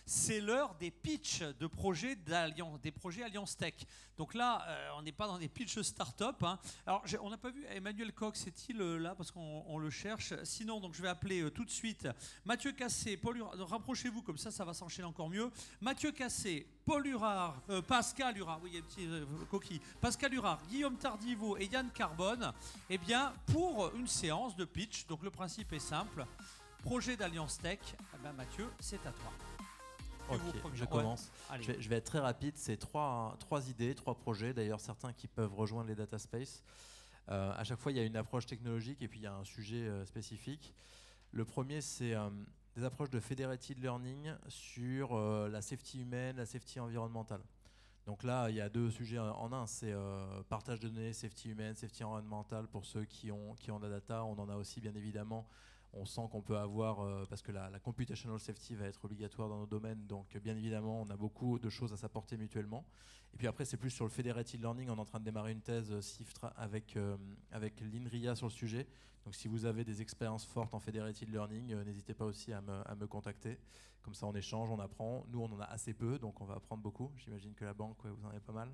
C'est l'heure des pitchs de projets des projets Alliance Tech. Donc là, on n'est pas dans des pitchs start-up. Hein. Alors, on n'a pas vu Emmanuel Cox, est-il là parce qu'on le cherche. Sinon, donc je vais appeler tout de suite Mathieu Cassé, Paul Hurard. Rapprochez-vous, comme ça va s'enchaîner encore mieux. Mathieu Cassé, Paul Hurard, Pascal Hurard, oui, il y a un petit coquille. Pascal Hurard, Guillaume Tardiveau et Yann Carbone. Eh bien, pour une séance de pitch. Donc le principe est simple. Projet d'Alliance Tech. Eh ben, Mathieu, c'est à toi. Ok, je commence. Ouais. Je vais être très rapide. C'est trois idées, trois projets. D'ailleurs, certains qui peuvent rejoindre les data space. À chaque fois, il y a une approche technologique et puis il y a un sujet spécifique. Le premier, c'est des approches de federated learning sur la safety humaine, la safety environnementale. Donc là, il y a deux sujets en un. C'est partage de données, safety humaine, safety environnementale pour ceux qui ont de la data. On en a aussi, bien évidemment. On sent qu'on peut avoir, parce que la computational safety va être obligatoire dans nos domaines, donc bien évidemment, on a beaucoup de choses à s'apporter mutuellement. Et puis après, c'est plus sur le federated learning. On est en train de démarrer une thèse CIFTRA avec l'INRIA sur le sujet. Donc si vous avez des expériences fortes en federated learning, n'hésitez pas aussi à me contacter. Comme ça, on échange, on apprend. Nous, on en a assez peu, donc on va apprendre beaucoup. J'imagine que la banque, ouais, vous en avez pas mal.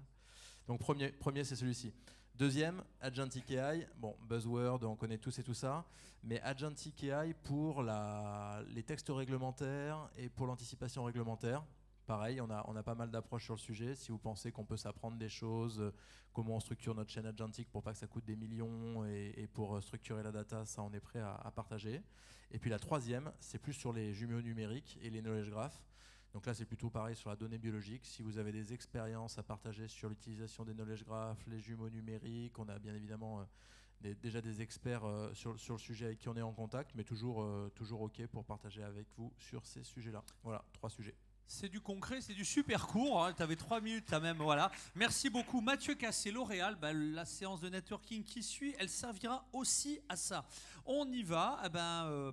Donc premier c'est celui-ci. Deuxième, Agentic AI. Bon, buzzword, on connaît tous et tout ça. Mais Agentic AI pour les textes réglementaires et pour l'anticipation réglementaire. Pareil, on a pas mal d'approches sur le sujet. Si vous pensez qu'on peut s'apprendre des choses, comment on structure notre chaîne agentique pour pas que ça coûte des millions et pour structurer la data, ça on est prêt à partager. Et puis la troisième, c'est plus sur les jumeaux numériques et les knowledge graphs. Donc là, c'est plutôt pareil sur la donnée biologique. Si vous avez des expériences à partager sur l'utilisation des knowledge graphs, les jumeaux numériques, on a bien évidemment déjà des experts sur le sujet avec qui on est en contact, mais toujours OK pour partager avec vous sur ces sujets-là. Voilà, 3 sujets. C'est du concret, c'est du super court. Hein. Tu avais 3 minutes là même. Voilà. Merci beaucoup. Mathieu Cassé, L'Oréal. La séance de networking qui suit, elle servira aussi à ça. On y va.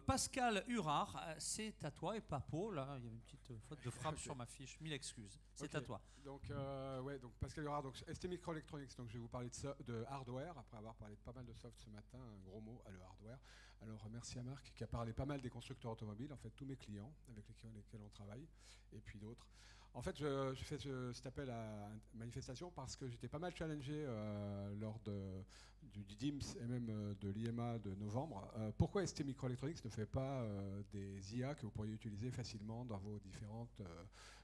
Pascal Hurard, c'est à toi et pas Paul. Là, il y avait une petite faute de frappe sur ma fiche. Mille excuses. C'est à toi. Donc Pascal Hurard, donc ST Microelectronics. Donc je vais vous parler de hardware après avoir parlé de pas mal de soft ce matin. Un gros mot à le hardware. Alors merci à Marc qui a parlé pas mal des constructeurs automobiles, en fait tous mes clients avec lesquels on travaille, et puis d'autres. En fait, je fais cet appel à manifestation parce que j'étais pas mal challengé lors du DIMS et même de l'IMA de novembre. Pourquoi ST Microelectronics ne fait pas des IA que vous pourriez utiliser facilement dans vos différents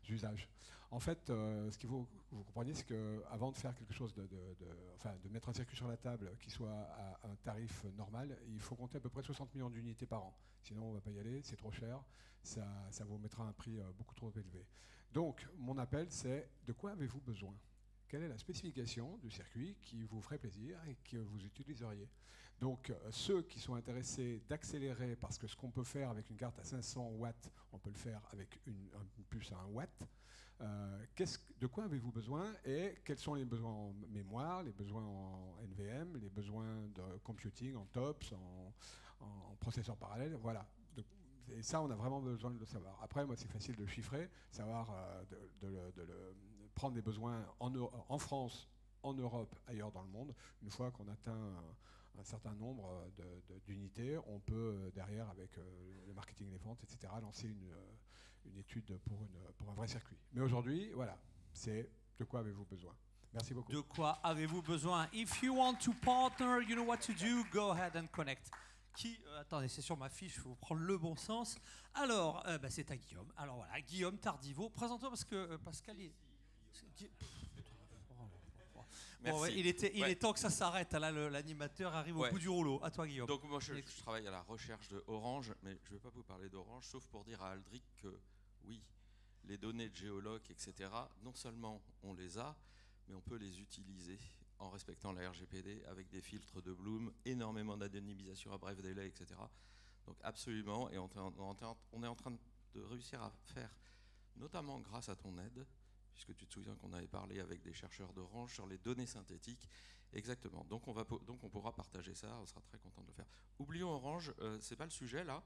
usages? En fait, ce qu'il faut que vous compreniez, c'est qu'avant de faire quelque chose, de mettre un circuit sur la table qui soit à un tarif normal, il faut compter à peu près 60 millions d'unités par an. Sinon, on ne va pas y aller, c'est trop cher, ça vous mettra un prix beaucoup trop élevé. Donc, mon appel, c'est de quoi avez-vous besoin? Quelle est la spécification du circuit qui vous ferait plaisir et que vous utiliseriez? Donc, ceux qui sont intéressés d'accélérer, parce que ce qu'on peut faire avec une carte à 500 watts, on peut le faire avec une puce à 1 watt. De quoi avez-vous besoin et quels sont les besoins en mémoire, les besoins en NVM, les besoins de computing en TOPS, en processeur parallèle, voilà. Et ça, on a vraiment besoin de le savoir. Après, moi, c'est facile de le chiffrer, savoir prendre les besoins en France, en Europe, ailleurs dans le monde. Une fois qu'on atteint un certain nombre d'unités, on peut, derrière, avec le marketing des ventes, etc., lancer une étude pour un vrai circuit. Mais aujourd'hui, voilà, c'est de quoi avez-vous besoin. Merci beaucoup. De quoi avez-vous besoin? If you want to partner, you know what to do, go ahead and connect. Attendez, c'est sur ma fiche, il faut prendre le bon sens. Alors, c'est à Guillaume. Alors voilà, Guillaume Tardiveau. Présente-toi parce que Pascal est... Bon, ouais, il est temps que ça s'arrête. Là, l'animateur arrive au bout du rouleau. À toi, Guillaume. Donc moi, je travaille à la recherche de Orange, mais je ne vais pas vous parler d'Orange, sauf pour dire à Aldric que oui, les données de géologue, etc., non seulement on les a, mais on peut les utiliser en respectant la RGPD avec des filtres de Bloom, énormément d'anonymisation à bref délai, etc. Donc absolument, et on est en train de réussir à faire, notamment grâce à ton aide, puisque tu te souviens qu'on avait parlé avec des chercheurs d'Orange sur les données synthétiques. Exactement. Donc on pourra partager ça, on sera très content de le faire. Oublions Orange, c'est pas le sujet là.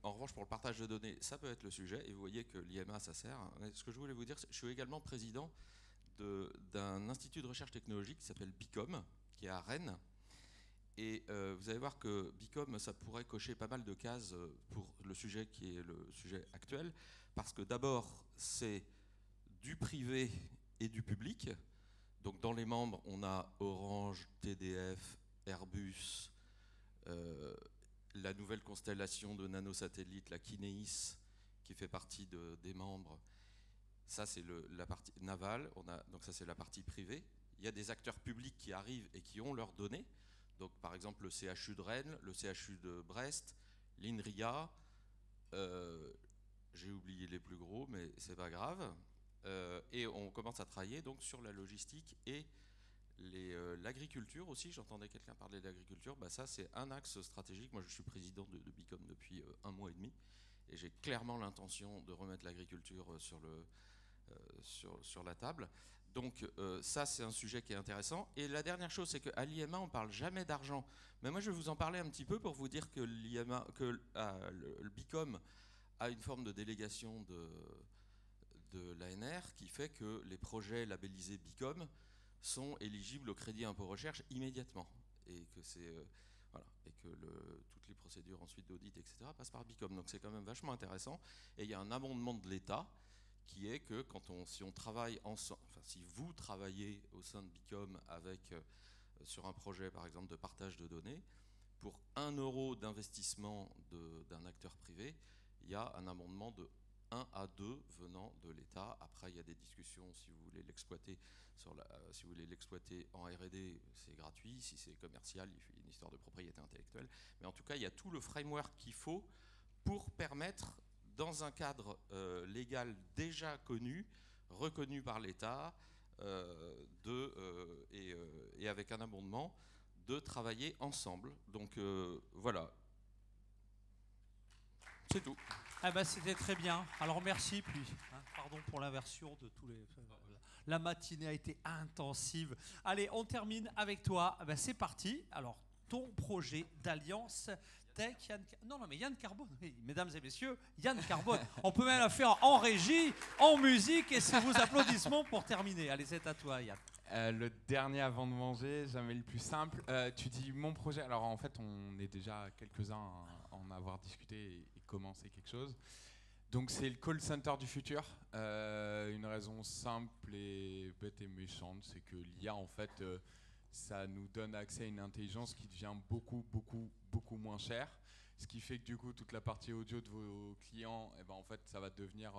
En revanche, pour le partage de données, ça peut être le sujet, et vous voyez que l'IMA, ça sert. Ce que je voulais vous dire, je suis également président d'un institut de recherche technologique qui s'appelle BICOM, qui est à Rennes. Et vous allez voir que BICOM, ça pourrait cocher pas mal de cases pour le sujet qui est le sujet actuel, parce que d'abord, c'est du privé et du public. Donc dans les membres, on a Orange, TDF, Airbus, la nouvelle constellation de nanosatellites, la Kinéis, qui fait partie des membres. Ça, c'est la partie navale. Donc ça, c'est la partie privée. Il y a des acteurs publics qui arrivent et qui ont leurs données. Donc par exemple, le CHU de Rennes, le CHU de Brest, l'INRIA. J'ai oublié les plus gros, mais c'est pas grave. Et on commence à travailler donc sur la logistique et l'agriculture aussi. J'entendais quelqu'un parler d'agriculture. Ça, c'est un axe stratégique. Moi, je suis président de Bicom depuis 1 mois et demi. Et j'ai clairement l'intention de remettre l'agriculture sur la table. Donc ça, c'est un sujet qui est intéressant. Et la dernière chose, c'est qu'à l'IMA, on ne parle jamais d'argent. Mais moi, je vais vous en parler un petit peu pour vous dire que le Bicom a une forme de délégation de l'ANR qui fait que les projets labellisés Bicom sont éligibles au crédit impôt recherche immédiatement. Et que toutes les procédures ensuite d'audit, etc., passent par Bicom. Donc c'est quand même vachement intéressant. Et il y a un amendement de l'État qui est que si on travaille ensemble, si vous travaillez au sein de Bicom sur un projet par exemple de partage de données, pour 1 euro d'investissement d'un acteur privé, il y a un amendement de 1 à 2 venant de l'État. Après, il y a des discussions si vous voulez l'exploiter en R&D, c'est gratuit. Si c'est commercial, il fait une histoire de propriété intellectuelle. Mais en tout cas, il y a tout le framework qu'il faut pour permettre, dans un cadre légal déjà connu, reconnu par l'État, et avec un abondement, de travailler ensemble. Donc voilà. C'est tout. C'était très bien. Alors merci, puis pardon pour l'inversion de tous les... La matinée a été intensive. Allez, on termine avec toi. C'est parti. Alors, ton projet d'alliance tech, Yann Carbone. Oui, mesdames et messieurs, Yann Carbone. On peut même la faire en régie, en musique, et c'est vos applaudissements pour terminer. Allez, c'est à toi, Yann. Le dernier avant de manger, jamais le plus simple. Tu dis mon projet. Alors en fait, on est déjà quelques-uns à en avoir discuté et commencé quelque chose. Donc c'est le call center du futur. Une raison simple et bête et méchante, c'est que l'IA en fait, ça nous donne accès à une intelligence qui devient beaucoup moins chère. Ce qui fait que du coup toute la partie audio de vos clients, en fait ça va devenir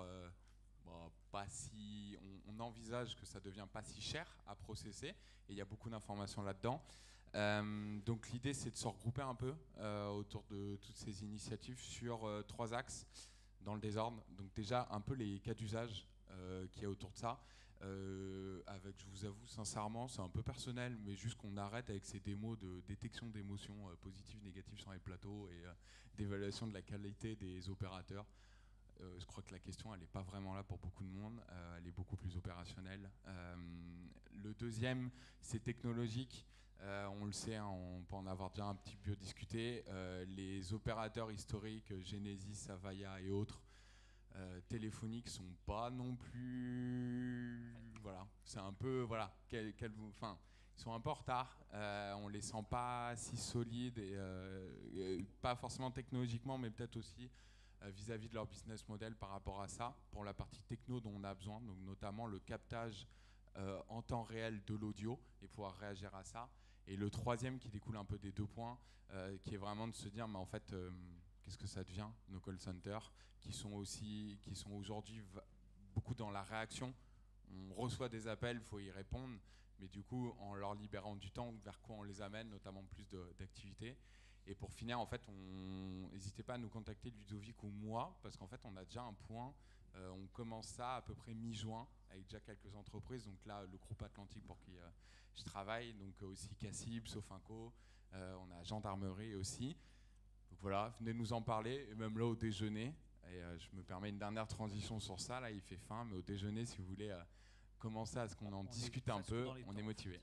pas si, on envisage que ça devient pas si cher à processer, et il y a beaucoup d'informations là-dedans. Donc l'idée c'est de se regrouper un peu autour de toutes ces initiatives sur 3 axes dans le désordre. Donc déjà un peu les cas d'usage qu'il y a autour de ça. Avec, je vous avoue sincèrement, c'est un peu personnel, mais juste qu'on arrête avec ces démos de détection d'émotions positives, négatives sur les plateaux et d'évaluation de la qualité des opérateurs. Je crois que la question, elle n'est pas vraiment là pour beaucoup de monde, elle est beaucoup plus opérationnelle. Le deuxième, c'est technologique. On le sait, on peut en avoir déjà un petit peu discuté. Les opérateurs historiques, Genesis, Avaya et autres, téléphoniques, sont pas non plus... Voilà, c'est un peu... Voilà, ils sont un peu en retard. On les sent pas si solides, et pas forcément technologiquement, mais peut-être aussi vis-à-vis de leur business model par rapport à ça, pour la partie techno dont on a besoin, donc notamment le captage en temps réel de l'audio et pouvoir réagir à ça. Et le troisième qui découle un peu des 2 points, qui est vraiment de se dire, mais en fait, qu'est-ce que ça devient, nos call centers, qui sont aujourd'hui beaucoup dans la réaction. On reçoit des appels, il faut y répondre, mais du coup, en leur libérant du temps, vers quoi on les amène, notamment plus d'activités. Et pour finir, en fait, n'hésitez pas à nous contacter, Ludovic ou moi, parce qu'en fait, on a déjà un point. On commence ça à peu près mi-juin, avec déjà quelques entreprises. Donc là, le groupe Atlantique pour qui je travaille, donc aussi Cassib, Sofinco, on a Gendarmerie aussi. Donc voilà, venez nous en parler, et même là au déjeuner. Et je me permets une dernière transition sur ça, là il fait faim, mais au déjeuner, si vous voulez commencer à ce qu'on en discute un peu, on est motivé.